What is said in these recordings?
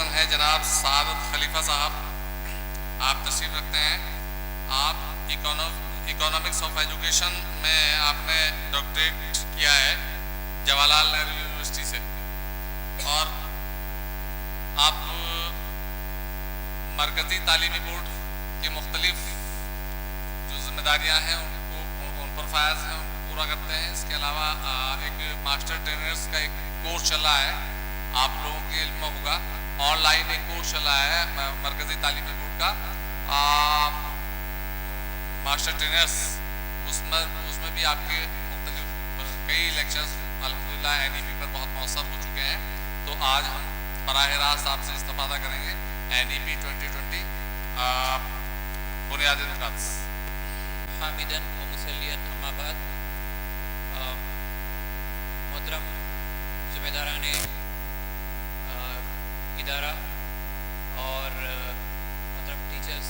मेहमान हैं जनाब सादत खलीफा साहब, आप तशरीफ रखते हैं। आप इकोनॉमिक्स ऑफ एजुकेशन में आपने डॉक्टरेट किया है जवाहरलाल नेहरू यूनिवर्सिटी से, और आप मरकज़ी तालीमी बोर्ड की मुख्तलिफ जो जिम्मेदारियाँ हैं उन पर फायज हैं, उनको पूरा करते हैं। इसके अलावा एक मास्टर ट्रेनर्स का एक कोर्स चल रहा है, आप लोगों के इल्म में होगा, ऑनलाइन एक कोर्स चल रहा है मरकज़ी तालीमी बोर्ड का मास्टर ट्रेनर्स। उसमें भी आपके मुख्तलिफ कई लेक्चर्स अल्हम्दुलिल्लाह NEP पर बहुत मौसर हो चुके हैं। तो आज हम बराह रास्त आपसे इस्तेफादा करेंगे NEP 2020 बुनियादी नुकात। हामिदन व मुसल्लियन अम्मा बाद। मोहतरम ज़िम्मेदारान इदारा और मोहतरम टीचर्स,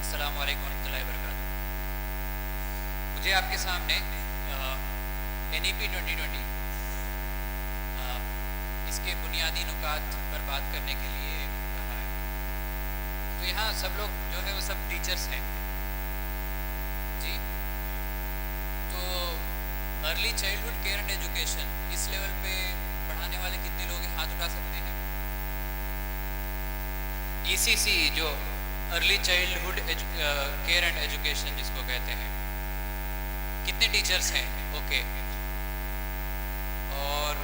अस्सलामु अलैकुम वरहमतुल्लाहि वबरकातुहू। मुझे आपके सामने NEP 2020 इसके बुनियादी नुकात पर बात करने के लिए कहा है। तो यहाँ सब लोग जो है वो सब टीचर्स हैं जी। तो early childhood care and education इस लेवल पे पढ़ाने वाले कितने लोग हैं, हाथ उठा सकते हैं? ECC जो early childhood care and education जिसको कहते हैं, कितने टीचर्स हैं? ओके। और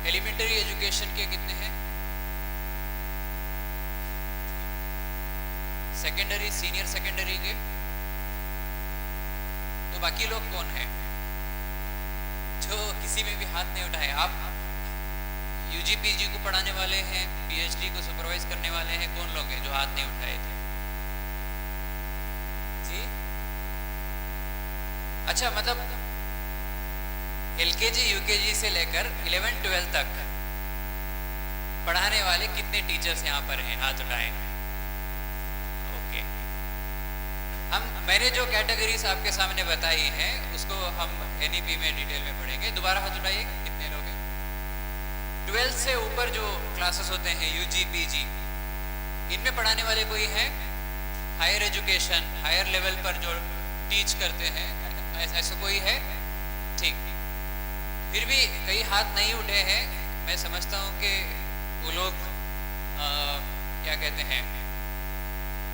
एलिमेंटरी एजुकेशन के कितने हैं? सेकेंडरी सीनियर सेकेंडरी के? तो बाकी लोग कौन हैं जो किसी में भी हाथ नहीं उठाए? आप UG PG को पढ़ाने वाले हैं, PhD को सुपरवाइज करने वाले हैं, कौन लोग हैं जो हाथ नहीं उठाए थे जी? अच्छा, मतलब LKG UKG से लेकर 11-12 तक पढ़ाने वाले कितने टीचर्स यहाँ पर हैं, हाथ उठाएं। ओके। मैंने जो कैटेगरीज आपके सामने बताई हैं उसको हम NEP में डिटेल में पढ़ेंगे। दोबारा हाथ उठाइए, कितने लोग हैं? 12 से ऊपर जो क्लासेस होते हैं UG PG, इनमें पढ़ाने वाले कोई हैं? हायर एजुकेशन हायर लेवल पर जो टीच करते हैं, ऐसा कोई है? ठीक। फिर भी कई हाथ नहीं उठे हैं। मैं समझता हूँ कि वो लोग क्या कहते हैं,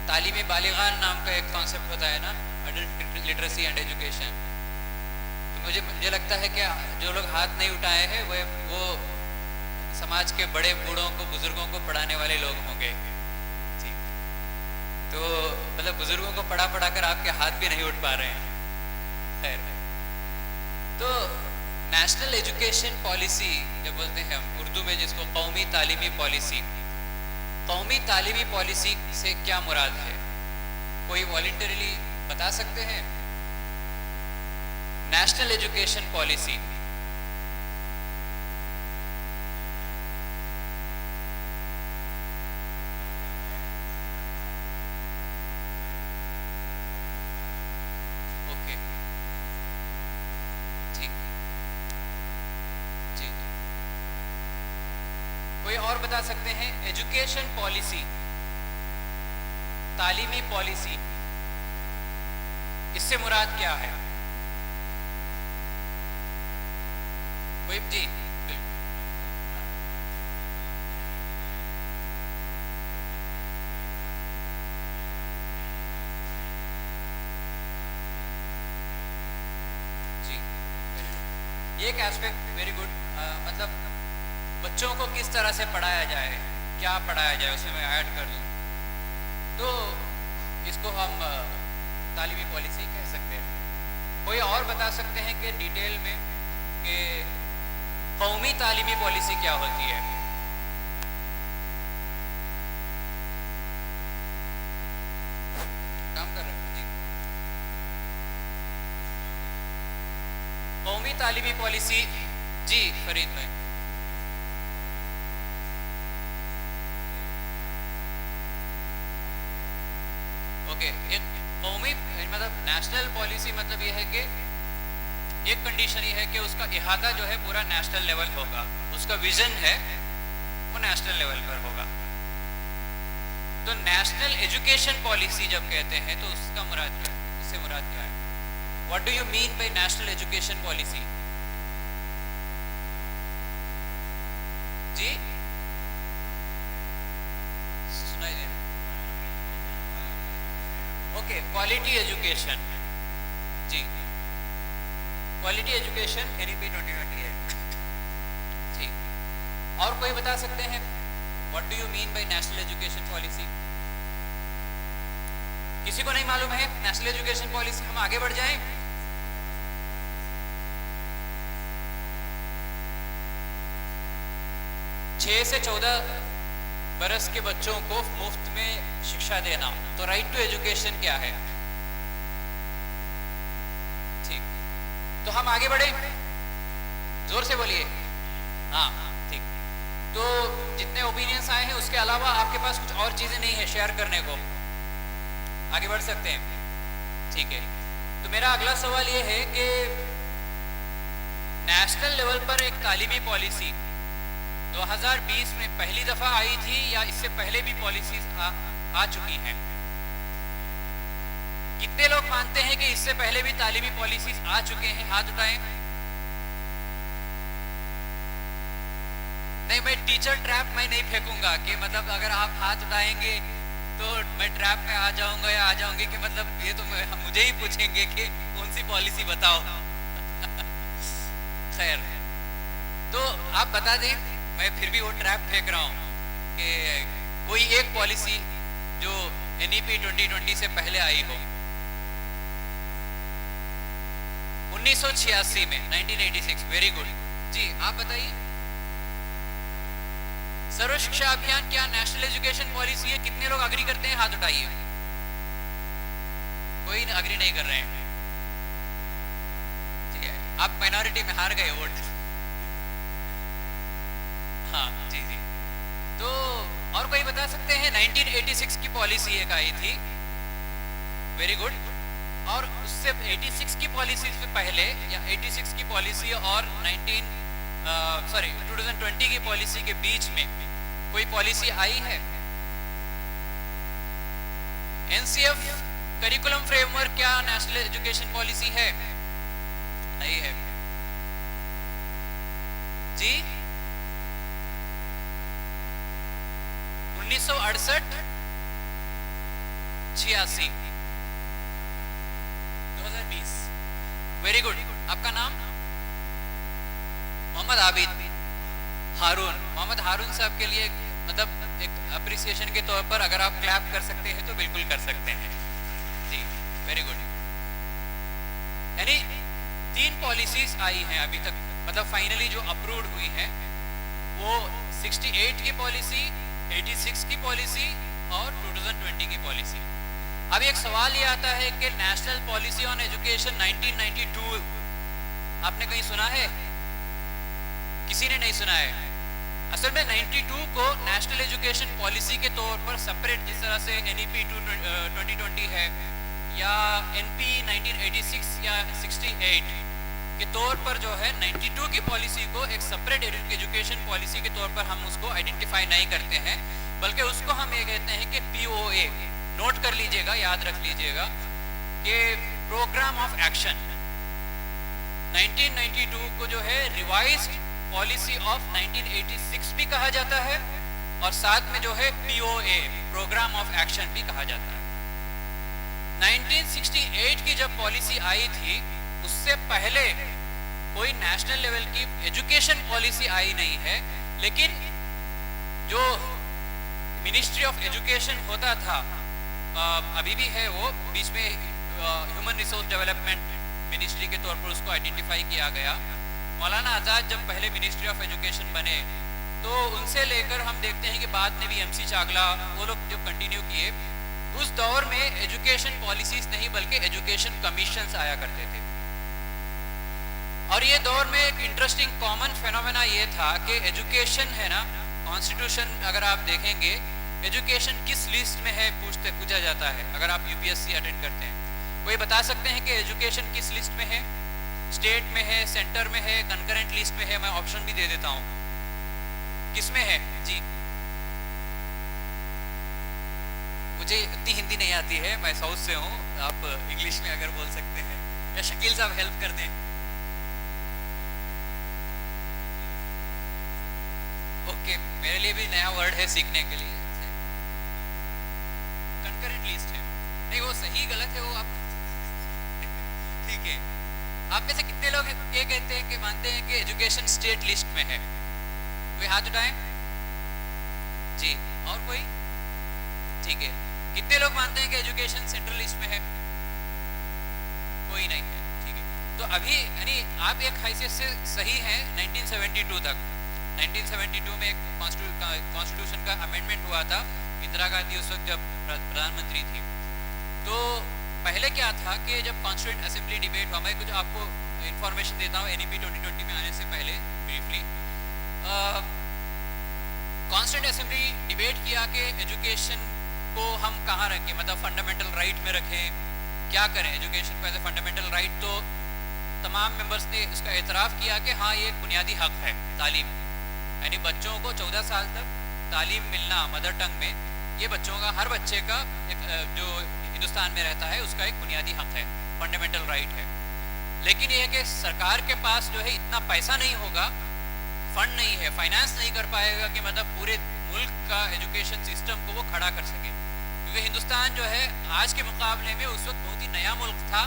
तालीमी बालिगान नाम का एक कॉन्सेप्ट होता है ना, अडल्ट लिटरेसी एंड एजुकेशन। तो मुझे लगता है कि जो लोग हाथ नहीं उठाए हैं वो समाज के बड़े बूढ़ों को, बुजुर्गों को पढ़ाने वाले लोग होंगे जी। तो मतलब बुजुर्गों को पढ़ा कर आपके हाथ भी नहीं उठ पा रहे हैं। खैर, तो नेशनल एजुकेशन पॉलिसी जब बोलते हैं हम उर्दू में, जिसको कौमी तालीमी पॉलिसी, कौमी तालीमी पॉलिसी से क्या मुराद है? कोई वॉलंटरीली बता सकते हैं? नेशनल एजुकेशन पॉलिसी ओके, ठीक जी। कोई और बता सकते हैं? एजुकेशन पॉलिसी, तालीमी पॉलिसी, इससे मुराद क्या है? कोई जी? जी, ये एक एस्पेक्ट वेरी गुड। मतलब बच्चों को किस तरह से पढ़ाया जाए, क्या पढ़ाया जाए, उसमें मैं ऐड कर दूँ तो इसको हम तालीमी पॉलिसी कह सकते हैं। कोई और बता सकते हैं कि डिटेल में कि कौमी तालीमी पॉलिसी क्या होती है? काम कर रहे हैं जी। कौमी तालीमी पॉलिसी जी, फरीद भाई। ओके, एक कौमी मतलब नेशनल पॉलिसी मतलब यह है कि एक कंडीशन ये है कि उसका इहाता जो है पूरा नेशनल लेवल होगा, उसका विजन है वो नेशनल लेवल पर होगा। तो नेशनल एजुकेशन पॉलिसी जब कहते हैं तो उसका मुराद क्या है, उससे मुराद क्या है? What do you mean by national education policy? जी सुनाई दे रहा? Okay, quality education. जी, क्वालिटी एजुकेशन एनईपी 2020 है। ठीक, और कोई बता सकते हैं what do you mean by national education policy? किसी को नहीं मालूम है नेशनल एजुकेशन पॉलिसी? हम आगे बढ़ जाएं। छह से 14 बरस के बच्चों को मुफ्त में शिक्षा देना, तो राइट टू एजुकेशन क्या है? ठीक, तो हम आगे बढ़े, जोर से बोलिए। हाँ ठीक, तो जितने ओपिनियंस आए हैं उसके अलावा आपके पास कुछ और चीजें नहीं है शेयर करने को, आगे बढ़ सकते हैं। ठीक है, तो मेरा अगला सवाल ये है कि नेशनल लेवल पर एक तालीमी पॉलिसी 2020 में पहली दफा आई थी या इससे पहले भी पॉलिसीज आ चुकी हैं? कितने लोग मानते हैं कि इससे पहले भी तालीमी पॉलिसीज आ चुके हैं? हाथ उठाएं। नहीं, मैं टीचर ट्रैप मैं नहीं फेंकूंगा कि मतलब अगर आप हाथ उठाएंगे तो मैं ट्रैप में आ जाऊंगा या आ जाऊंगी कि मतलब ये तो मुझे ही पूछेंगे कि कौन सी पॉलिसी बताओ। खैर, तो आप बता दें, मैं फिर भी वो ट्रैप फेंक रहा हूं कि कोई एक पॉलिसी जो एनईपी 2020 से पहले आई हो। 1986 में 1986, वेरी गुड जी, आप बताइए। सर्व शिक्षा अभियान क्या नेशनल एजुकेशन पॉलिसी है? कितने लोग अग्री करते हैं? हाथ उठाइए। कोई अग्री नहीं कर रहे हैं। जी, आप माइनॉरिटी में हार गए वोट। हाँ जी जी, तो और कोई बता सकते हैं? 1986 की पॉलिसी एक आई थी, वेरी गुड। और उससे 86 की पॉलिसी से पहले या 86 की पॉलिसी और 2020 की पॉलिसी के बीच में कोई पॉलिसी आई है? एनसीएफ करिकुलम फ्रेमवर्क क्या नेशनल एजुकेशन पॉलिसी है? नहीं है जी। 1968, 86, 2020, वेरी गुड। आपका नाम? मोहम्मद आबिद हारून। मोहम्मद हारून साहब के लिए मतलब एक अप्रिसिएशन के तौर पर अगर आप क्लैप कर सकते हैं तो बिल्कुल कर सकते हैं जी, वेरी गुड। यानी 3 पॉलिसीज आई हैं अभी तक, मतलब फाइनली जो अप्रूव्ड हुई है वो 68 की पॉलिसी, 86 की पॉलिसी और 2020 की पॉलिसी। अब एक सवाल ये आता है कि नेशनल पॉलिसी ऑन एजुकेशन 1992 आपने कहीं सुना है? किसी ने नहीं सुना है। असल में 92 को नेशनल एजुकेशन पॉलिसी के तौर पर सेपरेट, जिस तरह से एनईपी 2020 है या एनपी 1986 या 68 के तौर पर जो है 92 की पॉलिसी को एक सेपरेट एजुकेशन पॉलिसी के तौर पर हम उसको आइडेंटिफाई नहीं करते हैं, बल्कि उसको हम ये कहते हैं कि पीओए। नोट कर लीजिएगा, याद रख लीजिएगा कि प्रोग्राम ऑफ एक्शन 1992 को जो है रिवाइज्ड पॉलिसी ऑफ 1986 भी कहा जाता है और साथ में जो है पीओए प्रोग्राम ऑफ एक्शन भी कहा जाता है। 1968 की जब पॉलिसी आई थी उससे पहले कोई नेशनल लेवल की एजुकेशन पॉलिसी आई नहीं है, लेकिन जो मिनिस्ट्री ऑफ एजुकेशन होता था, अभी भी है वो, बीच में ह्यूमन रिसोर्स डेवलपमेंट मिनिस्ट्री के तौर पर उसको आइडेंटिफाई किया गया। मौलाना आज़ाद जब पहले मिनिस्ट्री ऑफ एजुकेशन बने तो उनसे लेकर हम देखते हैं कि बाद में भी एमसी चागला वो लोग जो कंटिन्यू किए, उस दौर में एजुकेशन पॉलिसीज नहीं बल्कि एजुकेशन कमीशंस आया करते थे। और ये दौर में एक इंटरेस्टिंग कॉमन फेनोमेना ये था कि एजुकेशन है ना, कॉन्स्टिट्यूशन अगर आप देखेंगे एजुकेशन किस लिस्ट में है पूछा जाता है। अगर आप यूपीएससी अटेंड करते हैं, कोई बता सकते हैं कि एजुकेशन किस लिस्ट में है? स्टेट में है, सेंटर में है, कंकरेंट लिस्ट में है, मैं ऑप्शन भी दे देता हूँ। किस में है जी? मुझे इतनी हिंदी नहीं आती है, मैं साउथ से हूँ, आप इंग्लिश में अगर बोल सकते हैं या शकील साहब हेल्प कर दें। ओके, मेरे लिए भी नया वर्ड है सीखने के लिए। कंकरेंट लिस्ट है, नहीं वो सही गलत है वो आप ठीक है। आप में से कितने लोग ये कहते हैं कि मानते हैं कि एजुकेशन स्टेट लिस्ट में है? कोई हाथ उठाएं जी। और कोई? ठीक है। कितने लोग मानते हैं कि एजुकेशन सेंट्रल लिस्ट में है? कोई नहीं है, ठीक है। तो अभी यानी आप एक हैसियत से सही हैं 1972 तक। 1972 में एक कॉन्स्टिट्यूशन का अमेंडमेंट हुआ था, इंदिरा गांधी उस वक्त जब प्रधानमंत्री थी। तो पहले क्या था कि जब कॉन्स्टिट्यूएंट असेंबली डिबेट हुआ, मैं कुछ आपको इंफॉर्मेशन देता हूँ NEP 2020 में आने से पहले ब्रीफली। कॉन्स्टिट्यूएंट असेंबली डिबेट किया कि एजुकेशन को हम कहाँ रखें, मतलब फंडामेंटल राइट में रखें, क्या करें एजुकेशन को एज ए फंडामेंटल राइट। तो तमाम मेंबर्स ने उसका एतराफ़ किया कि हाँ ये एक बुनियादी हक है तालीम, यानी बच्चों को 14 साल तक तालीम मिलना मदर टंग में, ये बच्चों का, हर बच्चे का एक जो हिंदुस्तान में रहता है उसका एक बुनियादी हक है, फंडामेंटल राइट है। लेकिन ये है कि सरकार के पास जो है इतना पैसा नहीं होगा, फंड नहीं है, फाइनेंस नहीं कर पाएगा कि मतलब पूरे मुल्क का एजुकेशन सिस्टम को वो खड़ा कर सके। क्योंकि हिंदुस्तान जो है आज के मुकाबले में उस वक्त बहुत ही नया मुल्क था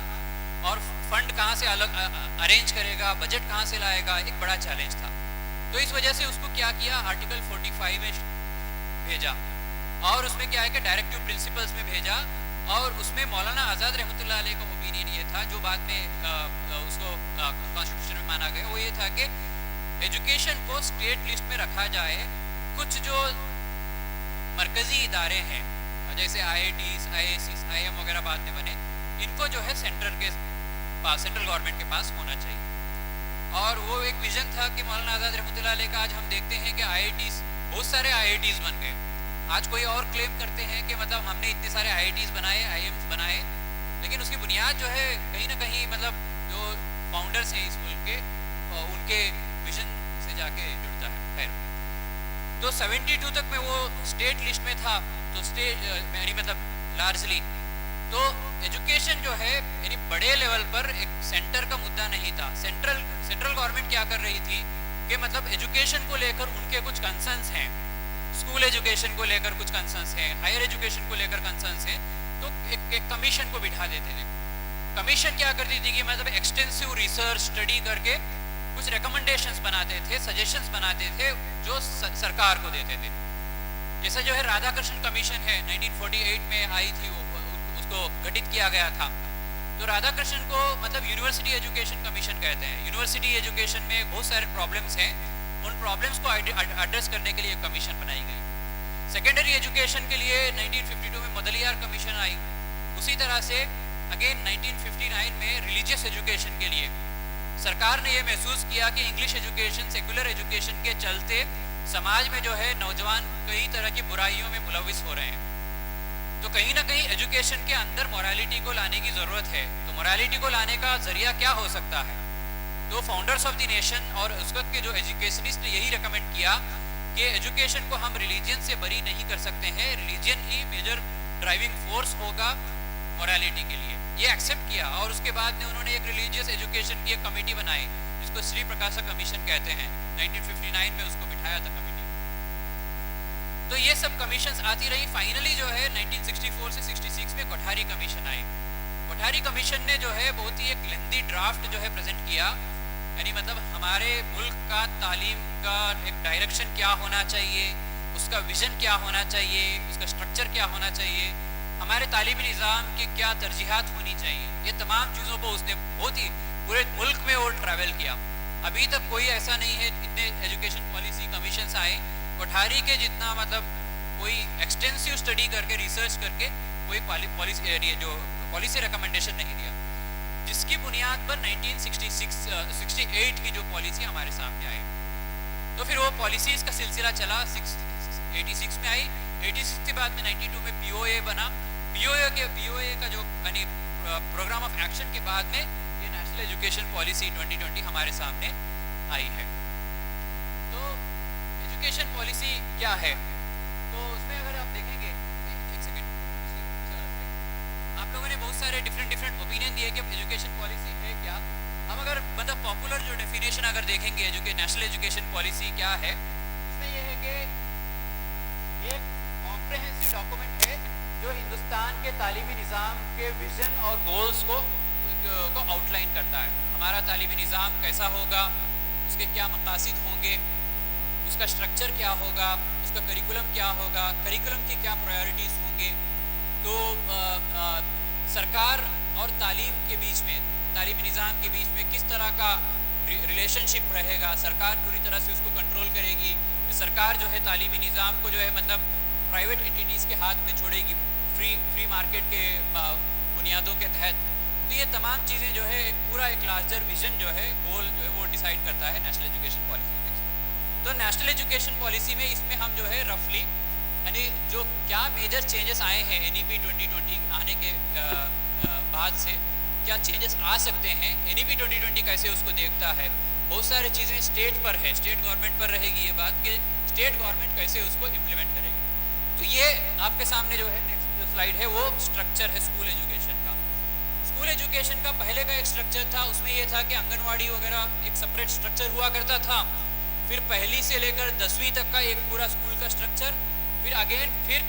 और फंड कहाँ से अलग अरेंज करेगा, बजट कहाँ से लाएगा, एक बड़ा चैलेंज था। तो इस वजह से उसको क्या किया, आर्टिकल 45 में भेजा और उसमें क्या है कि डायरेक्टिव प्रिंसिपल्स में भेजा। और उसमें मौलाना आज़ाद रहमतुल्लाह अलैह का ओपिनियन ये था, जो बाद में उसको कॉन्स्टिट्यूशन में माना गया, वो ये था कि एजुकेशन को स्टेट लिस्ट में रखा जाए। कुछ जो मरकज़ी इदारे हैं जैसे IITs, IIScs, IIM वगैरह बाद में बने, इनको जो है सेंटर के पास, सेंट्रल गवर्नमेंट के पास होना चाहिए। और वो एक विजन था कि मौलाना आज़ाद रहमतुल्लाह अलैह का। आज हम देखते हैं कि IITs, बहुत सारे IITs बन गए। आज कोई और क्लेम करते हैं कि मतलब हमने इतने सारे IITs बनाए, IIMs बनाए, लेकिन उसकी बुनियाद जो है कहीं ना कहीं मतलब जो फाउंडर्स हैं इस मुल्क के, उनके विजन से जाके जुड़ता है। खैर, तो 72 तक में वो स्टेट लिस्ट में था, तो स्टेट यानी मतलब लार्जली तो एजुकेशन जो है यानी बड़े लेवल पर एक सेंटर का मुद्दा नहीं था। सेंट्रल गवर्नमेंट क्या कर रही थी कि मतलब एजुकेशन को लेकर उनके कुछ कंसर्न्स हैं, स्कूल एजुकेशन को लेकर कुछ कंसर्न्स हैं, हायर एजुकेशन को लेकर कंसर्न्स हैं, तो एक कमीशन को बिठा देते थे। कमीशन क्या करती थी कि मतलब एक्सटेंसिव रिसर्च स्टडी करके कुछ रिकमेंडेशंस बनाते थे, सजेशंस बनाते थे, जो सरकार को देते थे। जैसा जो है राधाकृष्ण कमीशन है, 1948 में आई थी, वो उसको गठित किया गया था। तो राधाकृष्ण को मतलब यूनिवर्सिटी एजुकेशन कमीशन कहते हैं। यूनिवर्सिटी एजुकेशन में बहुत सारे प्रॉब्लम्स हैं, उन प्रॉब्लम्स को एड्रेस करने के लिए एक कमीशन बनाई गई। सेकेंडरी एजुकेशन के लिए 1952 में मुदलियार कमीशन आई। उसी तरह से अगेन 1959 में रिलीजियस एजुकेशन के लिए सरकार ने ये महसूस किया कि इंग्लिश एजुकेशन, सेकुलर एजुकेशन के चलते समाज में जो है नौजवान कई तरह की बुराइयों में मुलविस हो रहे हैं। तो कहीं ना कहीं एजुकेशन के अंदर मोरालिटी को लाने की ज़रूरत है। तो मोरालिटी को लाने का जरिया क्या हो सकता है? तो फाउंडर्स ऑफ द नेशन और उस वक्त के जो एजुकेशनिस्ट ने यही रिकमेंड किया कि एजुकेशन को हम रिलीजन से बरी नहीं कर सकते हैं, रिलीजन ही मेजर ड्राइविंग फोर्स होगा मोरालिटी के लिए। ये एक्सेप्ट किया और उसके बाद में उन्होंने एक रिलीजियस एजुकेशन की एक कमेटी बनाई, जिसको श्री प्रकाशा कमीशन कहते हैं। 1959 में उसको बिठाया था कमेटी। तो ये सब कमीशंस आती रही। फाइनली जो है 1964 से 66 में कोठारी कमीशन आई। कोठारी कमीशन ने जो है बहुत ही एक लेंथी ड्राफ्ट जो है प्रेजेंट किया, यानी मतलब हमारे मुल्क का तालीम का एक डायरेक्शन क्या होना चाहिए, उसका विजन क्या होना चाहिए, उसका स्ट्रक्चर क्या होना चाहिए, हमारे तालीमी निज़ाम की क्या तरजीहात होनी चाहिए। ये तमाम चीज़ों को उसने बहुत ही पूरे मुल्क में वो ट्रैवल किया। अभी तक कोई ऐसा नहीं है, इतने एजुकेशन पॉलिसी कमीशंस आए, कोठारी के जितना मतलब कोई एक्सटेंसिव स्टडी करके, रिसर्च करके कोई पॉलिसी जो पॉलिसी रिकमेंडेशन नहीं दिया, जिसकी बुनियाद पर 1968 की जो पॉलिसी हमारे सामने आई। तो फिर वो पॉलिसीज़ का सिलसिला चला। 86 में आई, 86 के बाद में 92 में POA बना। POA का जो यानी प्रोग्राम ऑफ एक्शन के बाद में ये नेशनल नेशनल एजुकेशन पॉलिसी 2020 हमारे सामने आई है। तो एजुकेशन पॉलिसी क्या है, तो उसमें अगर आप देखेंगे, एक सेकेंड, आप लोगों ने बहुत सारे डिफरेंट ओपिनियन दिए कि एजुकेशन पॉलिसी है क्या। हम अगर मतलब पॉपुलर जो डेफिनेशन अगर देखेंगे नेशनल एजुकेशन पॉलिसी क्या है, उसमें यह है कि एक कॉम्प्रहेंसिव डॉक्यूमेंट है जो हिंदुस्तान के तालीमी निज़ाम के विज़न और गोल्स को आउटलाइन करता है। हमारा तालीमी निज़ाम कैसा होगा, उसके क्या मकासद होंगे, उसका स्ट्रक्चर क्या होगा, उसका करिकुलम क्या होगा, करिकुलम की क्या प्रायोरिटीज़ होंगे। तो सरकार और तालीम के बीच में, तालीमी निज़ाम के बीच में किस तरह का रिलेशनशिप रहेगा। सरकार पूरी तरह से उसको कंट्रोल करेगी, सरकार जो है तालीमी निज़ाम को जो है मतलब प्राइवेट एंटिटीज़ के हाथ में छोड़ेगी फ्री मार्केट के बुनियादों के तहत। तो ये तमाम चीज़ें जो है एक लार्जर विजन जो है, गोल जो है वो डिसाइड करता है नेशनल एजुकेशन पॉलिसी। तो नेशनल एजुकेशन पॉलिसी में इसमें हम जो है रफली यानी जो क्या मेजर चेंजेस आए हैं NEP 2020 आने के बाद से क्या चेंजेस आ सकते हैं, NEP 2020 कैसे उसको देखता है। बहुत सारी चीज़ें स्टेट पर है, स्टेट गवर्नमेंट पर रहेगी ये बात कि स्टेट गवर्नमेंट कैसे उसको इम्प्लीमेंट करेगी। तो ये आपके सामने जो है नेक्स्ट जो स्लाइड है वो स्ट्रक्चर है स्कूल एजुकेशन का। स्कूल एजुकेशन का पहले का एक स्ट्रक्चर था, उसमें ये था कि आंगनवाड़ी वगैरह एक सेपरेट स्ट्रक्चर हुआ करता था, फिर पहली से लेकर 10वीं तक का एक पूरा स्कूल का स्ट्रक्चर, फिर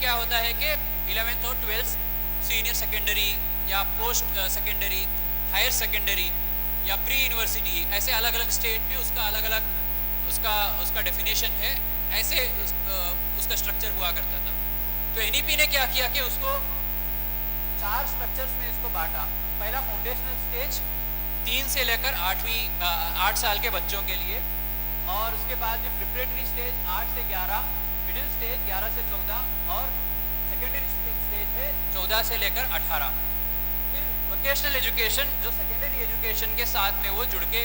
क्या होता है कि 11th और 12th सीनियर सेकेंडरी या पोस्ट सेकेंडरी, हायर सेकेंडरी या प्री यूनिवर्सिटी, ऐसे अलग अलग स्टेट में उसका अलग अलग उसका डेफिनेशन है, ऐसे उसका स्ट्रक्चर हुआ करता था। तो NEP ने क्या किया कि उसको 4 स्ट्रक्चर्स में इसको बांटा। पहला फाउंडेशनल स्टेज 3 से लेकर 8 साल के बच्चों के लिए, और उसके बाद में प्रिपरेटरी स्टेज 8 से 11, मिडिल स्टेज 11 से 14 और सेकेंडरी स्टेज है 14 से लेकर 18। फिर वोकेशनल एजुकेशन जो सेकेंडरी एजुकेशन के साथ में वो जुड़ के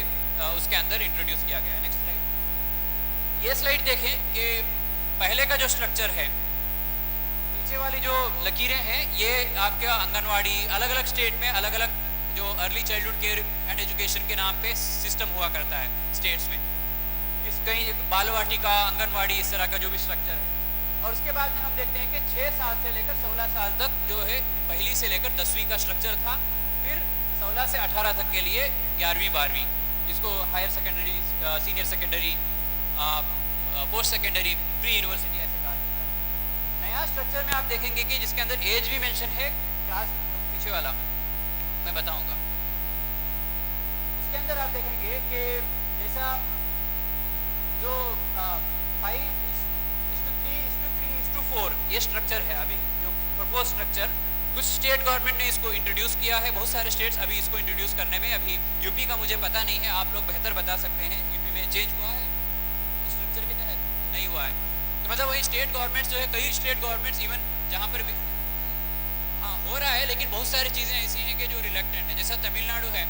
उसके अंदर इंट्रोड्यूस किया गया है। नेक्स्ट स्लाइड, ये स्लाइड देखें कि पहले का जो स्ट्रक्चर है, नीचे वाली जो लकीरें हैं ये आपके आंगनवाड़ी, अलग अलग स्टेट में अलग अलग जो early childhood care and education के नाम पे सिस्टम हुआ करता है स्टेट्स में, कहीं बाल वाटिका, आंगनवाड़ी, इस तरह का जो भी स्ट्रक्चर है। और उसके बाद में हम देखते हैं कि 6 साल से लेकर 16 साल तक जो है पहली से लेकर 10वीं का स्ट्रक्चर था, फिर 16 से 18 तक के लिए 11वीं 12वीं, जिसको higher secondary, senior secondary, post secondary, pre university ऐसे कहा जाता है। नया स्ट्रक्चर में आप देखेंगे कि जिसके अंदर एज भी मेंशन है, क्लास पीछे वाला मैं बताऊंगा, उसके अंदर आप देखेंगे कि जैसा जो 5:3:3:4 ये स्ट्रक्चर है अभी जो प्रपोज स्ट्रक्चर, कुछ स्टेट गवर्नमेंट ने इसको इंट्रोड्यूस किया है, बहुत सारे स्टेट्स अभी इसको इंट्रोड्यूस करने में, अभी यूपी का मुझे पता नहीं है, आप लोग बेहतर बता सकते हैं, यूपी में चेंज हुआ है स्ट्रक्चर के तहत, नहीं हुआ है। तो मतलब वही स्टेट गवर्नमेंट्स जो है, कई स्टेट गवर्नमेंट्स इवन जहाँ पर भी हाँ हो रहा है, लेकिन बहुत सारी चीज़ें ऐसी हैं कि जो रिलेक्टेंट है। जैसा तमिलनाडु है,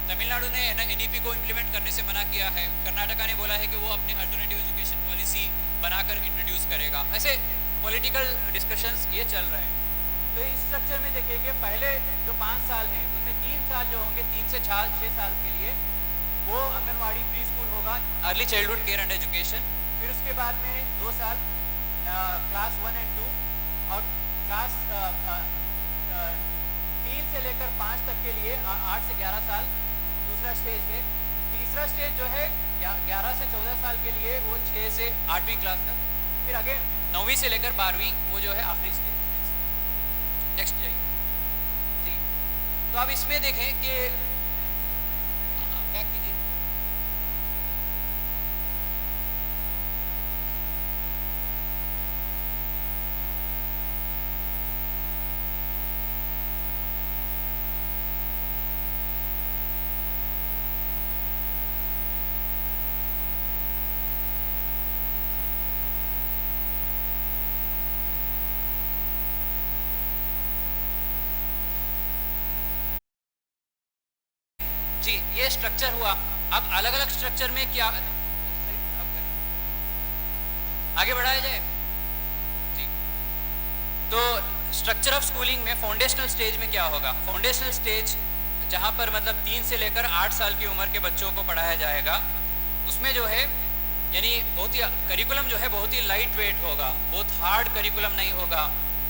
तमिलनाडु ने NEP को इम्प्लीमेंट करने से मना किया है, कर्नाटका ने बोला है कि वो अपने अल्टरनेटिव एजुकेशन पॉलिसी बनाकर इंट्रोड्यूस करेगा। ऐसे पॉलिटिकल डिस्कशंस ये चल रहे हैं। तो इस स्ट्रक्चर में देखिए कि पहले जो 5 साल हैं उनमें 3 साल जो होंगे, 3 से 6 साल के लिए वो आंगनवाड़ी प्री स्कूल होगा, early childhood care and education. फिर उसके बाद में 2 साल क्लास 1 और 2, और क्लास 3 से लेकर 5 तक के लिए 8 से 11 साल दूसरा स्टेज है। तीसरा स्टेज जो है 11 से 14 साल के लिए वो 6 से 8वीं क्लास तक, फिर अगेन 9वीं से लेकर 12वीं वो जो है आखिरी स्टेज। नेक्स्ट जाइए जी। तो अब इसमें देखें कि बैक कीजिए, जी ये स्ट्रक्चर हुआ। अब अलग अलग स्ट्रक्चर में क्या आगे बढ़ाया जाए जी। तो स्ट्रक्चर ऑफ स्कूलिंग में फाउंडेशनल स्टेज में क्या होगा, फाउंडेशनल स्टेज जहाँ पर मतलब 3 से लेकर 8 साल की उम्र के बच्चों को पढ़ाया जाएगा, उसमें जो है यानी बहुत ही करिकुलम जो है बहुत ही लाइट वेट होगा, बहुत हार्ड करिकुलम नहीं होगा।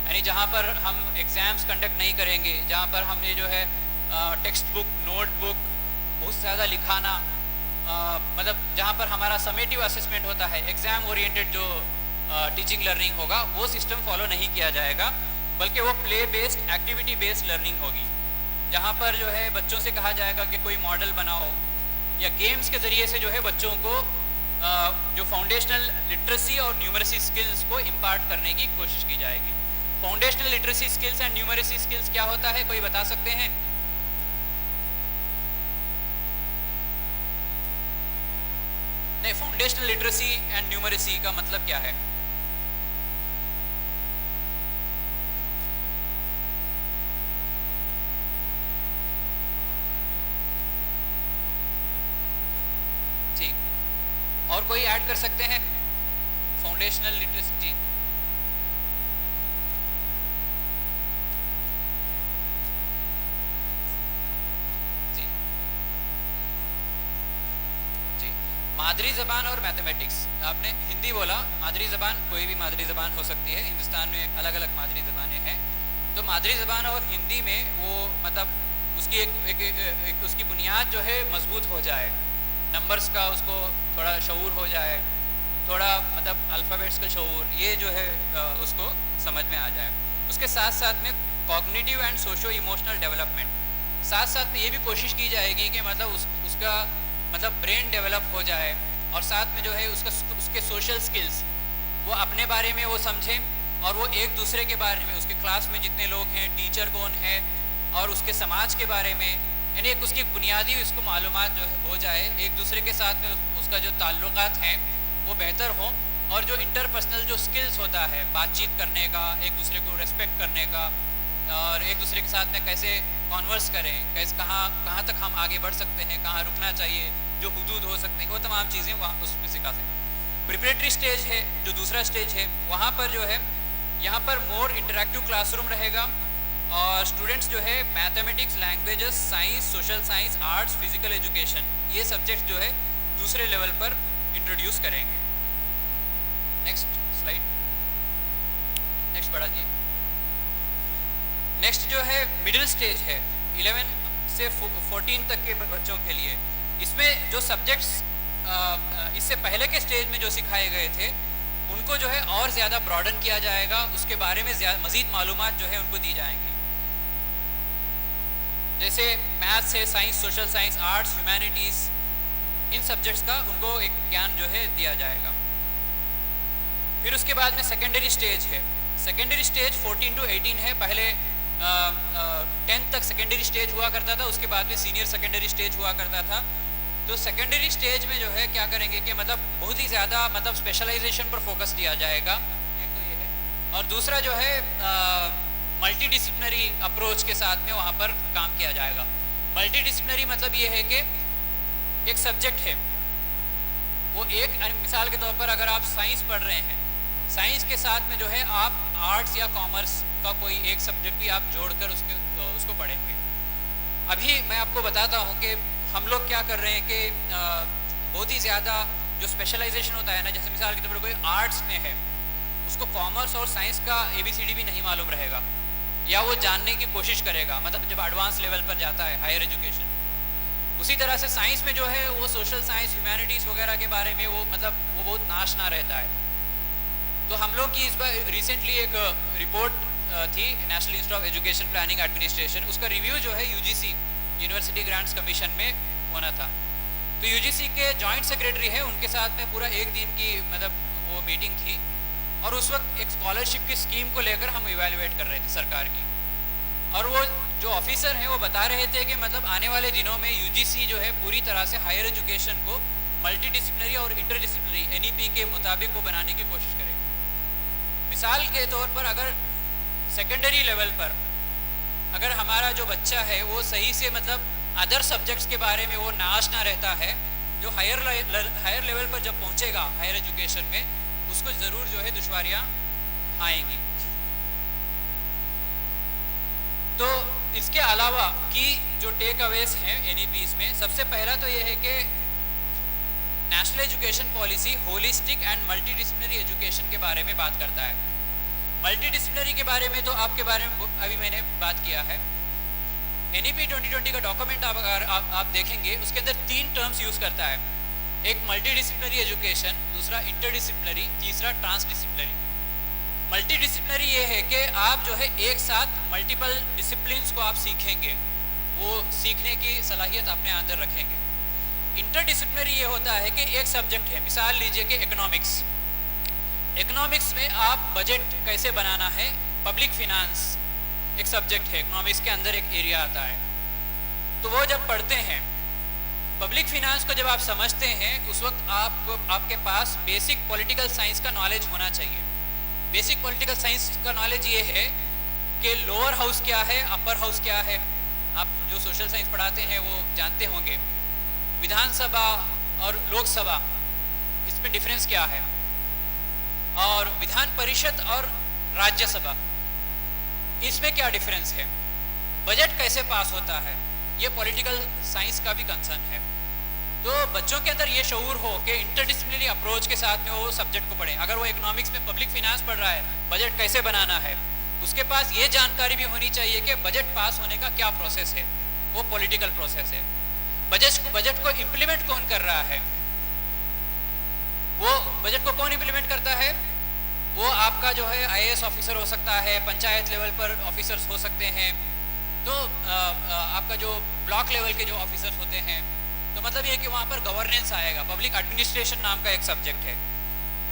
यानी जहाँ पर हम एग्ज़ाम्स कंडक्ट नहीं करेंगे, जहाँ पर हम ये जो है टेक्स्ट बुक, नोटबुक बहुत ज़्यादा लिखाना, मतलब जहाँ पर हमारा समेटिव असेसमेंट होता है, एग्ज़ाम ओरिएंटेड जो टीचिंग लर्निंग होगा, वो सिस्टम फॉलो नहीं किया जाएगा, बल्कि वो play based, activity based learning होगी, जहाँ पर जो है बच्चों से कहा जाएगा कि कोई मॉडल बनाओ, या गेम्स के ज़रिए से जो है बच्चों को जो फाउंडेशनल लिटरेसी और न्यूमरेसी स्किल्स को इम्पार्ट करने की कोशिश की जाएगी। Foundational literacy skills and numeracy skills क्या होता है, कोई बता सकते हैं? नहीं, फाउंडेशनल लिटरेसी एंड न्यूमरेसी का मतलब क्या है? ठीक, और कोई ऐड कर सकते हैं? फाउंडेशनल लिटरेसी जी जी जी मादरी ज़बान और मैथमेटिक्स। आपने हिंदी बोला, मादरी ज़बान कोई भी मादरी ज़बान हो सकती है, हिंदुस्तान में अलग अलग मादरी ज़बानें हैं। तो मादरी ज़बान और हिंदी में वो मतलब उसकी एक उसकी बुनियाद जो है मजबूत हो जाए, नंबर्स का उसको थोड़ा शऊर हो जाए, थोड़ा मतलब अल्फ़ाबेट्स का शऊर, ये जो है उसको समझ में आ जाए। उसके साथ साथ में cognitive and socio emotional development, साथ साथ में ये भी कोशिश की जाएगी कि मतलब उसका मतलब ब्रेन डेवलप हो जाए, और साथ में जो है उसके सोशल स्किल्स, वो अपने बारे में वो समझें, और वो एक दूसरे के बारे में, उसके क्लास में जितने लोग हैं, टीचर कौन है, और उसके समाज के बारे में, यानी एक उसकी बुनियादी उसको मालूमात जो है हो जाए, एक दूसरे के साथ में उसका जो ताल्लुकात हैं वो बेहतर हों, और जो इंटरपर्सनल जो स्किल्स होता है बातचीत करने का, एक दूसरे को रेस्पेक्ट करने का, और एक दूसरे के साथ में कैसे कॉन्वर्स करें, कैसे कहाँ तक हम आगे बढ़ सकते हैं, कहाँ रुकना चाहिए, जो हुदूद हो सकते हैं, वो तमाम चीज़ें वहाँ उसमें सिखा सकते। प्रिपरेटरी स्टेज है जो दूसरा स्टेज है, वहाँ पर जो है यहाँ पर मोर इंटरैक्टिव क्लासरूम रहेगा, और स्टूडेंट्स जो है mathematics, languages, science, social science, arts, physical education, ये सब्जेक्ट जो है दूसरे लेवल पर इंट्रोड्यूस करेंगे। नेक्स्ट स्लाइड, नेक्स्ट बढ़ा जी। नेक्स्ट जो है मिडिल स्टेज है, 11 से 14 तक के बच्चों के लिए। इसमें जो सब्जेक्ट्स इससे पहले के स्टेज में जो सिखाए गए थे, उनको जो है और ज़्यादा ब्रॉडन किया जाएगा, उसके बारे में मज़ीद मालूमात जो है उनको दी जाएंगी। जैसे मैथ्स है, science, social science, arts, humanities, इन सब्जेक्ट्स का उनको एक ज्ञान जो है दिया जाएगा। फिर उसके बाद में सेकेंडरी स्टेज है। सेकेंडरी स्टेज 14 to 18 है। पहले 10th तक सेकेंडरी स्टेज हुआ करता था, उसके बाद में सीनियर सेकेंडरी स्टेज हुआ करता था। तो सेकेंडरी स्टेज में जो है क्या करेंगे कि मतलब बहुत ही ज़्यादा मतलब स्पेशलाइजेशन पर फोकस दिया जाएगा, एक तो ये है, और दूसरा जो है मल्टी डिसिप्लिनरी अप्रोच के साथ में वहाँ पर काम किया जाएगा। मल्टी डिसिप्लिनरी मतलब ये है कि एक सब्जेक्ट है, वो एक मिसाल के तौर पर अगर आप साइंस पढ़ रहे हैं, साइंस के साथ में जो है आप आर्ट्स या कॉमर्स का कोई एक सब्जेक्ट भी आप जोड़कर उसको पढ़ेंगे। अभी मैं आपको बताता हूँ कि हम लोग क्या कर रहे हैं कि बहुत ही ज़्यादा जो स्पेशलाइजेशन होता है ना, जैसे मिसाल के तौर पर कोई आर्ट्स में है, उसको कॉमर्स और साइंस का ABCD भी नहीं मालूम रहेगा, या वो जानने की कोशिश करेगा, मतलब जब एडवांस लेवल पर जाता है हायर एजुकेशन। उसी तरह से साइंस में जो है वो सोशल साइंस, ह्यूमैनिटीज़ वगैरह के बारे में वो मतलब वो बहुत नाशना रहता है। तो हम लोग की इस बार रिसेंटली एक रिपोर्ट थी national institute of education planning administration, उसका रिव्यू जो है UGC यूनिवर्सिटी ग्रांट्स कमीशन में होना था। तो UGC के जॉइंट सेक्रेटरी है, उनके साथ में पूरा एक दिन की मतलब वो मीटिंग थी, और उस वक्त एक स्कॉलरशिप की स्कीम को लेकर हम इवेलुएट कर रहे थे सरकार की। और वो जो ऑफिसर हैं वो बता रहे थे कि मतलब आने वाले दिनों में UGC जो है पूरी तरह से हायर एजुकेशन को मल्टी डिसिप्लिनरी और इंटर डिसिप्लिनरी NEP के मुताबिक वो बनाने की कोशिश करेगी। मिसाल के तौर पर अगर सेकेंडरी लेवल पर अगर हमारा जो बच्चा है वो सही से मतलब अदर सब्जेक्ट्स के बारे में वो नाशना रहता है, जो हायर लेवल पर जब पहुंचेगा हायर एजुकेशन में, उसको ज़रूर जो है दुश्वारियाँ आएंगी। तो इसके अलावा की जो टेक अवेज हैं एनईपीज में, सबसे पहला तो ये है कि national education policy holistic and multidisciplinary education के बारे में बात करता है। मल्टीडिसिप्लिनरी के बारे में तो आपके बारे में अभी मैंने बात किया है। एनईपी 2020 का डॉक्यूमेंट अगर आप देखेंगे, उसके अंदर 3 टर्म्स यूज करता है। एक मल्टीडिसिप्लिनरी एजुकेशन, दूसरा इंटरडिसिप्लिनरी, तीसरा ट्रांसडिसिप्लिनरी। मल्टीडिसिप्लिनरी ये है कि आप जो है एक साथ मल्टीपल डिसिप्लिन्स को आप सीखेंगे, वो सीखने की सलाहियत अपने अंदर रखेंगे। इंटरडिसिप्लिनरी ये होता है कि एक सब्जेक्ट है, मिसाल लीजिए कि इकोनॉमिक्स। इकोनॉमिक्स में आप बजट कैसे बनाना है, पब्लिक फिनांस एक सब्जेक्ट है, इकोनॉमिक्स के अंदर एक एरिया आता है। तो वो जब पढ़ते हैं, पब्लिक फिनांस को जब आप समझते हैं, उस वक्त आपके पास बेसिक पॉलिटिकल साइंस का नॉलेज होना चाहिए। बेसिक पॉलिटिकल साइंस का नॉलेज ये है कि लोअर हाउस क्या है, अपर हाउस क्या है। आप जो सोशल साइंस पढ़ाते हैं वो जानते होंगे। विधानसभा और लोकसभा, इसमें डिफरेंस क्या है, और विधान परिषद और राज्यसभा, इसमें क्या डिफरेंस है। बजट कैसे पास होता है, ये पॉलिटिकल साइंस का भी कंसर्न है। तो बच्चों के अंदर ये शऊर हो कि इंटरडिसिप्लिनरी अप्रोच के साथ में वो सब्जेक्ट को पढ़ें। अगर वो इकोनॉमिक्स में पब्लिक फिनांस पढ़ रहा है, बजट कैसे बनाना है, उसके पास ये जानकारी भी होनी चाहिए कि बजट पास होने का क्या प्रोसेस है, वो पॉलिटिकल प्रोसेस है। बजट को इम्प्लीमेंट कौन कर रहा है, वो बजट को कौन इम्प्लीमेंट करता है, वो आपका जो है आईएएस ऑफिसर हो सकता है, पंचायत लेवल पर ऑफिसर्स हो सकते हैं, तो आपका जो ब्लॉक लेवल के जो ऑफिसर्स होते हैं। तो मतलब ये कि वहाँ पर गवर्नेंस आएगा। पब्लिक एडमिनिस्ट्रेशन नाम का एक सब्जेक्ट है।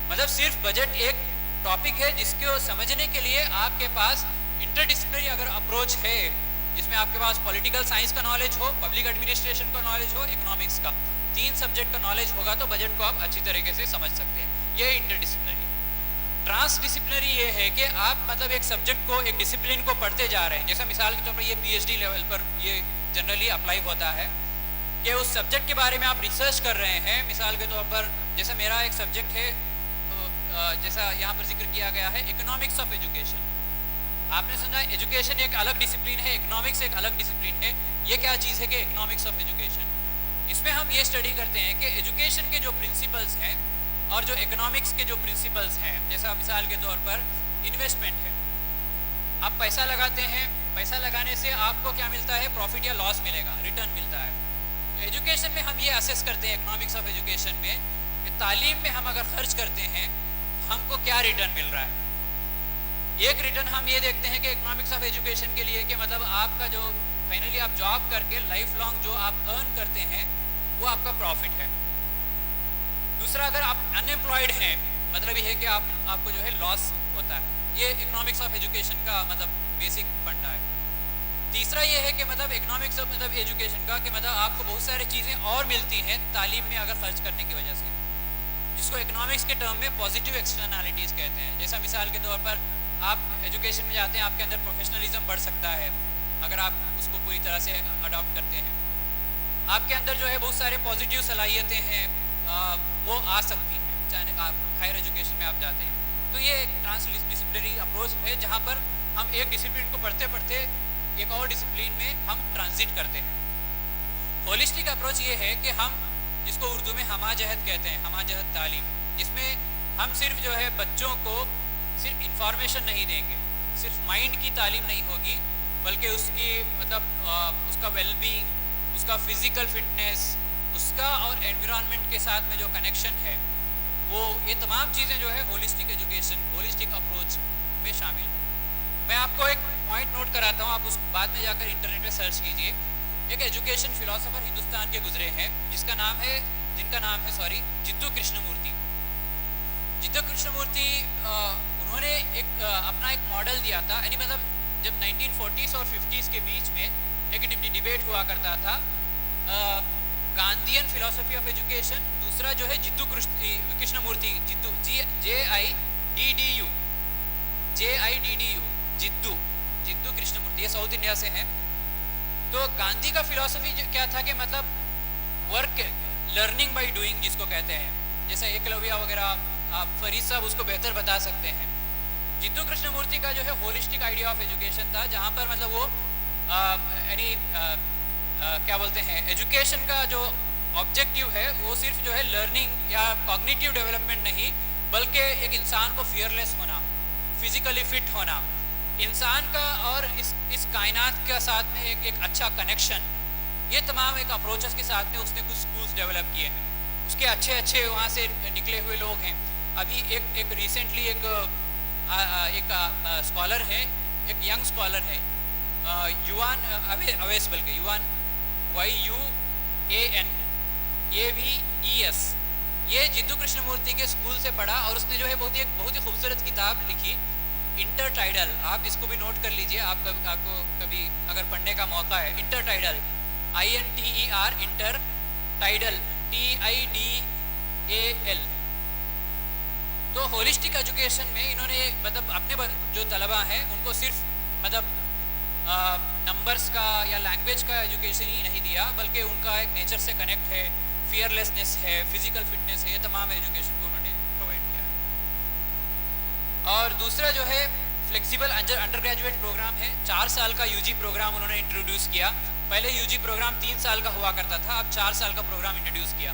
मतलब सिर्फ बजट एक टॉपिक है जिसको समझने के लिए आपके पास इंटरडिसिप्लिनरी अगर अप्रोच है, जिसमें आपके पास पॉलिटिकल साइंस का नॉलेज हो, पब्लिक एडमिनिस्ट्रेशन का नॉलेज हो, इकोनॉमिक्स का, 3 सब्जेक्ट का नॉलेज होगा तो बजट को आप अच्छी तरीके से समझ सकते हैं। ये इंटरडिसिप्लिनरी। ट्रांसडिसिप्लिनरी ये है कि आप मतलब एक सब्जेक्ट को, एक डिसिप्लिन को पढ़ते जा रहे हैं। जैसा मिसाल के तौर पर ये पीएचडी लेवल पर ये जनरली अप्लाई होता है कि उस सब्जेक्ट के बारे में आप रिसर्च कर रहे हैं। मिसाल के तौर पर जैसा मेरा एक सब्जेक्ट है, जैसा यहाँ पर जिक्र किया गया है, इकोनॉमिक्स ऑफ एजुकेशन। आपने सुना एजुकेशन एक अलग डिसिप्लिन है, इकोनॉमिक्स एक अलग डिसिप्लिन है। ये क्या चीज़ है कि इकोनॉमिक्स ऑफ एजुकेशन, इसमें हम ये स्टडी करते हैं कि एजुकेशन के जो प्रिंसिपल्स हैं और जो इकोनॉमिक्स के जो प्रिंसिपल्स हैं। जैसा मिसाल के तौर पर इन्वेस्टमेंट है, आप पैसा लगाते हैं, पैसा लगाने से आपको क्या मिलता है, प्रॉफिट या लॉस मिलेगा, रिटर्न मिलता है। तो एजुकेशन में हम ये असेस करते हैं, इकोनॉमिक्स ऑफ एजुकेशन में, कि तालीम में हम अगर खर्च करते हैं हमको क्या रिटर्न मिल रहा है। एक रिटर्न हम ये देखते हैं कि इकोनॉमिक्स ऑफ एजुकेशन के लिए कि मतलब आपका जो फाइनली आप जॉब करके लाइफ लॉन्ग जो आप अर्न करते हैं वो आपका प्रॉफिट है। दूसरा, अगर आप अनएम्प्लॉयड हैं, मतलब ये है कि आपको जो है लॉस होता है। ये इकोनॉमिक्स ऑफ एजुकेशन का मतलब बेसिक फंडा है। तीसरा ये है कि मतलब इकोनॉमिक्स ऑफ मतलब एजुकेशन का कि मतलब आपको बहुत सारी चीज़ें और मिलती हैं तालीम में अगर खर्च करने की वजह से, जिसको इकोनॉमिक्स के टर्म में पॉजिटिव एक्सटर्नैलिटीज़ कहते हैं। जैसा मिसाल के तौर पर आप एजुकेशन में जाते हैं, आपके अंदर प्रोफेशनलिज्म बढ़ सकता है अगर आप उसको पूरी तरह से अडॉप्ट करते हैं। आपके अंदर जो है बहुत सारे पॉजिटिव सलाहियतें हैं, वो आ सकती हैं चाहे आप हायर एजुकेशन में आप जाते हैं। तो ये एक ट्रांसडिसिप्लिनरी अप्रोच है जहाँ पर हम एक डिसिप्लिन को पढ़ते पढ़ते एक और डिसिप्लिन में हम ट्रांजिट करते हैं। होलिस्टिक अप्रोच ये है कि हम, जिसको उर्दू में हमाजहत कहते हैं, हमाजहत तालीम, जिसमें हम सिर्फ जो है बच्चों को सिर्फ इंफॉर्मेशन नहीं देंगे, सिर्फ माइंड की तालीम नहीं होगी, बल्कि उसकी मतलब उसका वेलबींग, उसका फिजिकल फिटनेस, उसका और एनवायरनमेंट के साथ में जो कनेक्शन है, वो ये तमाम चीज़ें जो है होलिस्टिक एजुकेशन, होलिस्टिक अप्रोच में शामिल है। मैं आपको एक पॉइंट नोट कराता हूँ, आप उस बाद में जाकर इंटरनेट पे सर्च कीजिए। एक एजुकेशन फिलोसोफर हिंदुस्तान के गुजरे हैं जिनका नाम है जित्तू कृष्णमूर्ति। जित्तू कृष्णमूर्ति उन्होंने एक अपना एक मॉडल दिया था, यानी मतलब जब 1940s और 50s के बीच में एक डिबेट हुआ करता था, गांधीयन फिलोसफी ऑफ एजुकेशन, दूसरा जो है जित्तू कृष्णमूर्ति, जित्तू JIDDU जित्तू कृष्णमूर्ति, ये साउथ इंडिया से हैं। तो गांधी का फिलॉसफी क्या था कि मतलब वर्क, लर्निंग बाय डूइंग जिसको कहते हैं, जैसे एकलव्य वगैरह, आप फरीद साहब उसको बेहतर बता सकते हैं। जित्तू कृष्णमूर्ति का जो है होलिस्टिक आइडिया ऑफ एजुकेशन था, जहाँ पर मतलब वो यानी क्या बोलते हैं, एजुकेशन का जो ऑब्जेक्टिव है वो सिर्फ जो है लर्निंग या कॉग्निटिव डेवलपमेंट नहीं, बल्कि एक इंसान को फियरलेस होना, फिजिकली फिट होना, इंसान का और इस कायनात के साथ में एक अच्छा कनेक्शन, ये तमाम एक अप्रोचेस के साथ में उसने कुछ स्कूल्स डेवलप किए हैं। उसके अच्छे वहाँ से निकले हुए लोग हैं। अभी एक रिसेंटली एक स्कॉलर है, एक यंग स्कॉलर है, युवान अवेस, बल्कि युवान YUANAVES, ये जिद्दू कृष्णमूर्ति के स्कूल से पढ़ा और उसने जो है बहुत ही खूबसूरत किताब लिखी, इंटरटाइडल। आप इसको भी नोट कर लीजिए, आपको कभी अगर पढ़ने का मौका है। Intertidal, INTER, inter tidal, TIDAL। तो होलिस्टिक एजुकेशन में इन्होंने मतलब अपने जो तलबा हैं उनको सिर्फ मतलब नंबर्स का या लैंग्वेज का एजुकेशन ही नहीं दिया, बल्कि उनका एक नेचर से कनेक्ट है, फियरलेसनेस है, फिजिकल फिटनेस है, ये तमाम एजुकेशन को उन्होंने प्रोवाइड किया। और दूसरा जो है फ्लेक्सिबल अंडर ग्रेजुएट प्रोग्राम है। 4 साल का UG प्रोग्राम उन्होंने इंट्रोड्यूस किया। पहले UG प्रोग्राम 3 साल का हुआ करता था, अब 4 साल का प्रोग्राम इंट्रोड्यूस किया।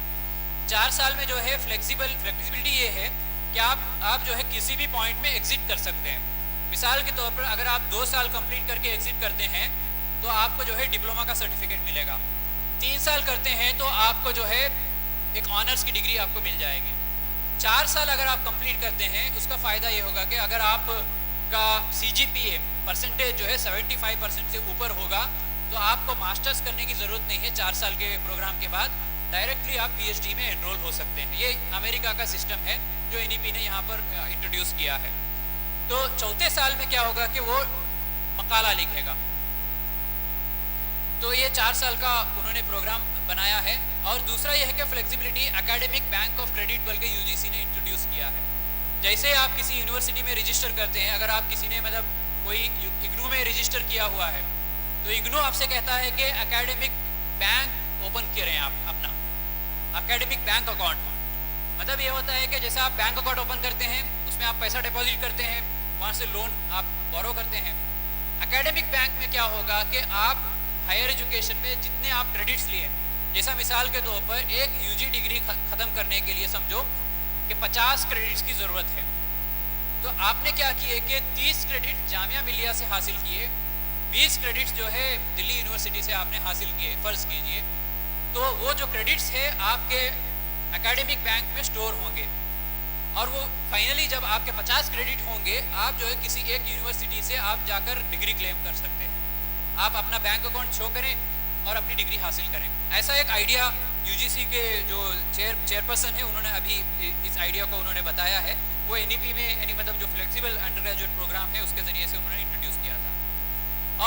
4 साल में जो है फ्लेक्सिबिलिटी ये है कि आप जो है किसी भी पॉइंट में एग्जिट कर सकते हैं। मिसाल के तौर पर अगर आप 2 साल कंप्लीट करके एग्जिट करते हैं तो आपको जो है डिप्लोमा का सर्टिफिकेट मिलेगा। 3 साल करते हैं तो आपको जो है एक ऑनर्स की डिग्री आपको मिल जाएगी। 4 साल अगर आप कंप्लीट करते हैं उसका फ़ायदा ये होगा कि अगर आपका CGPA परसेंटेज जो है 75% से ऊपर होगा तो आपको मास्टर्स करने की ज़रूरत नहीं है। 4 साल के प्रोग्राम के बाद डायरेक्टली आप PhD में एनरोल हो सकते हैं। ये अमेरिका का सिस्टम है जो NEP ने यहाँ पर इंट्रोड्यूस किया है। तो चौथे साल में क्या होगा कि वो मकाला लिखेगा। तो ये 4 साल का उन्होंने प्रोग्राम बनाया है। और दूसरा ये है कि flexibility academic bank of credit बल्कि UGC ने इंट्रोड्यूस किया है। जैसे आप किसी यूनिवर्सिटी में रजिस्टर करते हैं, अगर आप किसी ने मतलब कोई IGNOU में रजिस्टर किया हुआ है तो IGNOU आपसे कहता है कि एकेडमिक बैंक ओपन करें आप अपना एकेडमिक बैंक अकाउंट। मतलब ये होता है कि जैसे आप बैंक अकाउंट ओपन करते हैं उसमें आप पैसा डिपॉजिट करते हैं, वहाँ से लोन आप बोरो करते हैं। एकेडमिक बैंक में क्या होगा कि आप हायर एजुकेशन में जितने आप क्रेडिट्स लिए, जैसा मिसाल के तौर पर एक UG डिग्री ख़त्म करने के लिए समझो कि 50 क्रेडिट्स की ज़रूरत है, तो आपने क्या किए कि 30 क्रेडिट जामिया मिलिया से हासिल किए, 20 क्रेडिट्स जो है दिल्ली यूनिवर्सिटी से आपने हासिल किए फ़र्ज़ कीजिए। तो वो जो क्रेडिट्स है आपके एकेडमिक बैंक में स्टोर होंगे और वो फाइनली जब आपके 50 क्रेडिट होंगे आप जो है किसी एक यूनिवर्सिटी से आप जाकर डिग्री क्लेम कर सकते हैं। आप अपना बैंक अकाउंट शो करें और अपनी डिग्री हासिल करें। ऐसा एक आइडिया UGC के जो चेयरपर्सन है उन्होंने अभी इस आइडिया को उन्होंने बताया है। वो NEP में यानी मतलब जो फ्लेक्सिबल अंडर ग्रेजुएट प्रोग्राम है उसके ज़रिए से उन्होंने इंट्रोड्यूस किया था।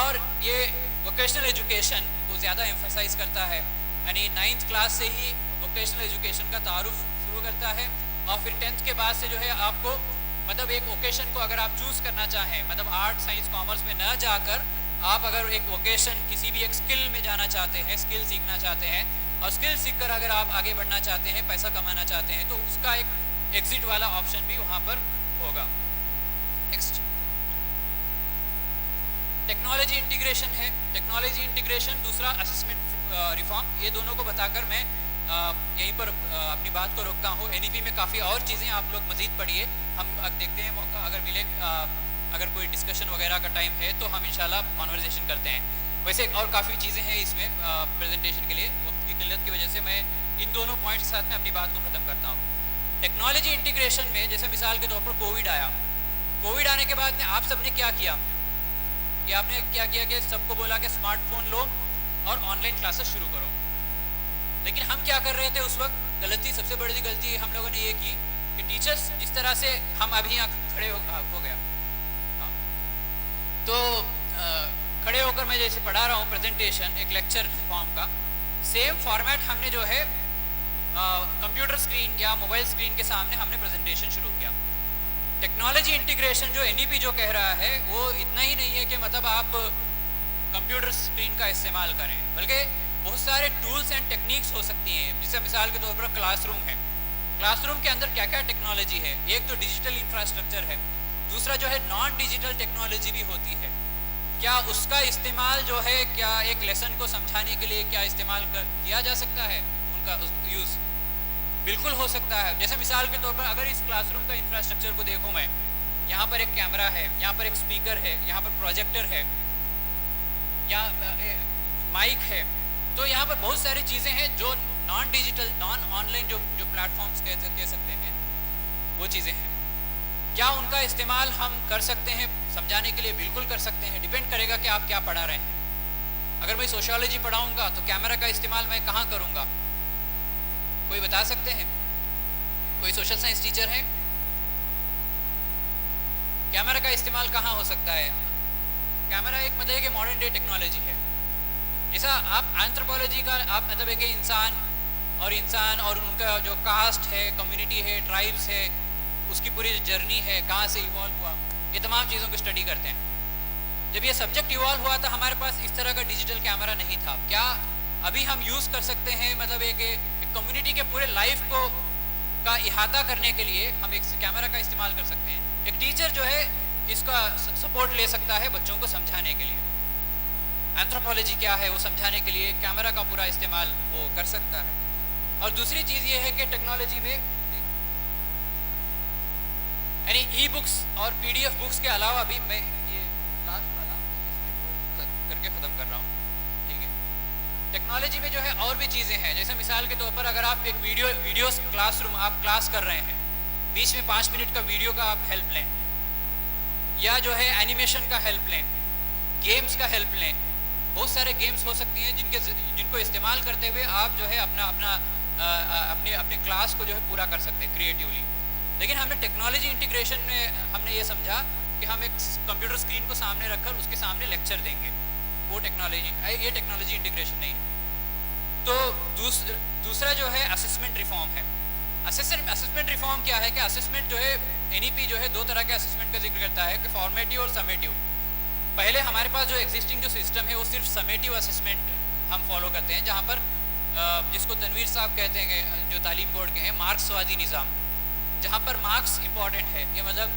और ये वोकेशनल एजुकेशन को ज़्यादा एम्फेसाइज करता है, यानी 9th क्लास से ही वोकेशनल एजुकेशन का तारुफ शुरू करता है और फिर 10th के बाद से जो है आपको मतलब एक वोकेशन को अगर आप चूज़ करना चाहें, मतलब आर्ट साइंस कॉमर्स में न जाकर आप अगर एक वोकेशन किसी भी एक स्किल में जाना चाहते हैं, स्किल सीखना चाहते हैं और स्किल सीखकर अगर आप आगे बढ़ना चाहते हैं, पैसा कमाना चाहते हैं, तो उसका एक एग्जिट वाला ऑप्शन भी वहाँ पर होगा। नेक्स्ट, टेक्नोलॉजी इंटीग्रेशन है। टेक्नोलॉजी इंटीग्रेशन, दूसरा असेसमेंट रिफॉर्म। ये दोनों को बताकर मैं यहीं पर अपनी बात को रोकता हूँ। NEP में काफ़ी और चीज़ें आप लोग मज़ीद पढ़िए, हम देखते हैं मौका अगर मिले, अगर कोई डिस्कशन वगैरह का टाइम है तो हम इंशाल्लाह कॉन्वर्सेशन करते हैं। वैसे और काफ़ी चीज़ें हैं इसमें प्रेजेंटेशन के लिए, वक्त की किल्लत की वजह से मैं इन दोनों पॉइंट्स के साथ में अपनी बात को ख़त्म करता हूँ। टेक्नोलॉजी इंटीग्रेशन में जैसे मिसाल के तौर पर कोविड आया। कोविड आने के बाद में आप सब ने क्या किया कि आपने क्या किया कि सबको बोला कि स्मार्टफोन लो और ऑनलाइन क्लासेस शुरू करो। लेकिन हम क्या कर रहे थे उस वक्त, गलती, सबसे बड़ी गलती हम लोगों ने ये की कि टीचर्स जिस तरह से हम अभी यहाँ खड़े हो गया, हाँ, तो खड़े होकर मैं जैसे पढ़ा रहा हूँ प्रेजेंटेशन एक लेक्चर फॉर्म का, सेम फॉर्मेट हमने जो है कंप्यूटर स्क्रीन या मोबाइल स्क्रीन के सामने हमने प्रेजेंटेशन शुरू किया। टेक्नोलॉजी इंटीग्रेशन जो NEP जो कह रहा है वो इतना ही नहीं है कि मतलब आप कंप्यूटर स्क्रीन का इस्तेमाल करें, बल्कि बहुत सारे टूल्स एंड टेक्निक्स हो सकती हैं। जैसे मिसाल के तौर पर क्लासरूम है, क्लासरूम के अंदर क्या क्या टेक्नोलॉजी है, एक तो डिजिटल इंफ्रास्ट्रक्चर है, दूसरा जो है नॉन डिजिटल टेक्नोलॉजी भी होती है। क्या उसका इस्तेमाल जो है क्या एक लेसन को समझाने के लिए क्या इस्तेमाल किया जा सकता है, उनका यूज़ बिल्कुल हो सकता है। जैसे मिसाल के तौर पर अगर इस क्लासरूम का इंफ्रास्ट्रक्चर को देखूं मैं, यहाँ पर एक कैमरा है, यहाँ पर एक स्पीकर है, यहाँ पर प्रोजेक्टर है, यहाँ माइक है, तो यहाँ पर बहुत सारी चीज़ें हैं जो नॉन डिजिटल नॉन ऑनलाइन जो प्लेटफॉर्म्स कह सकते हैं वो चीज़ें हैं। क्या उनका इस्तेमाल हम कर सकते हैं समझाने के लिए? बिल्कुल कर सकते हैं। डिपेंड करेगा कि आप क्या पढ़ा रहे हैं। अगर मैं सोशियोलॉजी पढ़ाऊंगा तो कैमरा का इस्तेमाल मैं कहाँ करूँगा? कोई बता सकते हैं? कोई सोशल साइंस टीचर है? कैमरा का इस्तेमाल कहाँ हो सकता है? कैमरा एक मतलब कि मॉडर्न डे टेक्नोलॉजी है। जैसा आप एंथ्रोपोलॉजी का आप मतलब है कि इंसान और उनका जो कास्ट है, कम्युनिटी है, ट्राइब्स है, उसकी पूरी जर्नी है, कहाँ से इवॉल्व हुआ, ये तमाम चीज़ों को स्टडी करते हैं। जब ये सब्जेक्ट इवॉल्व हुआ था हमारे पास इस तरह का डिजिटल कैमरा नहीं था। क्या अभी हम यूज़ कर सकते हैं? मतलब एक कम्युनिटी के पूरे लाइफ को का इहाता करने के लिए हम एक कैमरा का इस्तेमाल कर सकते हैं। एक टीचर जो है इसका सपोर्ट ले सकता है बच्चों को समझाने के लिए। एंथ्रोपोलॉजी क्या है वो समझाने के लिए कैमरा का पूरा इस्तेमाल वो कर सकता है। और दूसरी चीज़ ये है कि टेक्नोलॉजी में यानी ई बुक्स और PDF बुक्स के अलावा भी मैं ये लास्ट वाला करके ख़त्म कर रहा हूँ, ठीक है। टेक्नोलॉजी में जो है और भी चीज़ें हैं। जैसे मिसाल के तौर पर अगर आप एक वीडियो क्लासरूम आप क्लास कर रहे हैं, बीच में 5 मिनट का वीडियो का आप हेल्प लें, या जो है एनिमेशन का हेल्प लें, गेम्स का हेल्प लें। बहुत सारे गेम्स हो सकती हैं जिनको इस्तेमाल करते हुए आप जो है अपने क्लास को जो है पूरा कर सकते हैं क्रिएटिवली। लेकिन हमने टेक्नोलॉजी इंटीग्रेशन में हमने ये समझा कि हम एक कंप्यूटर स्क्रीन को सामने रखकर उसके सामने लेक्चर देंगे, वो ये टेक्नोलॉजी इंटीग्रेशन नहीं है। तो दूसरा जो है असेसमेंट रिफॉर्म है। असेसमेंट रिफॉर्म क्या है कि असेसमेंट जो है NEP जो है 2 तरह के असेसमेंट का जिक्र करता है कि फॉर्मेटिव और समेटिव। पहले हमारे पास जो एग्जिस्टिंग जो सिस्टम है वो सिर्फ समेटिव असेसमेंट हम फॉलो करते हैं, जहाँ पर जिसको तनवीर साहब कहते हैं जो तालीम बोर्ड के हैं, मार्क्सवादी निज़ाम, जहाँ पर मार्क्स इंपॉर्टेंट है कि मतलब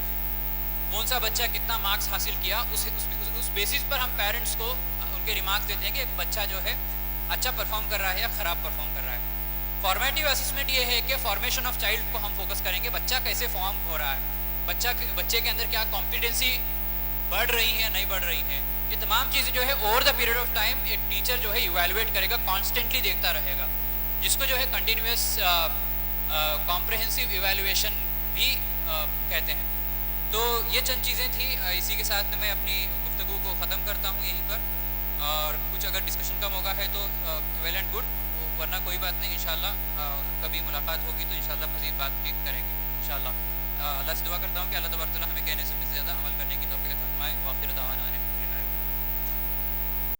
कौन सा बच्चा कितना मार्क्स हासिल किया, उस बेसिस पर हम पेरेंट्स को उनके रिमार्क्स देते हैं कि एक बच्चा जो है अच्छा परफॉर्म कर रहा है या ख़राब परफॉर्म कर रहा है। फॉर्मेटिव असेसमेंट ये है कि फॉर्मेशन ऑफ चाइल्ड को हम फोकस करेंगे, बच्चा कैसे फॉर्म हो रहा है, बच्चे के अंदर क्या कॉम्पिटेंसी बढ़ रही है नहीं बढ़ रही है। ये तमाम चीज़ें जो है over the period of time एक टीचर जो है इवैल्यूएट करेगा, कॉन्स्टेंटली देखता रहेगा, जिसको जो है कंटिन्यूस कॉम्प्रहेंसिव इवैल्यूएशन भी कहते हैं। तो ये चंद चीज़ें थी। इसी के साथ मैं अपनी गुफ्तगू को ख़त्म करता हूँ यहीं पर, और कुछ अगर डिस्कशन का मौका है तो वेल एंड गुड, वरना कोई बात नहीं। इंशाल्लाह कभी मुलाकात होगी तो इंशाल्लाह मज़ीद बातचीत करेंगे इंशाल्लाह। अल्लाह से दुआ करता हूँ कि अल्लाह तबारक व तआला हमें कहने से ज़्यादा अमल करने की तौफीक अता फरमाए। व आखिर दावाना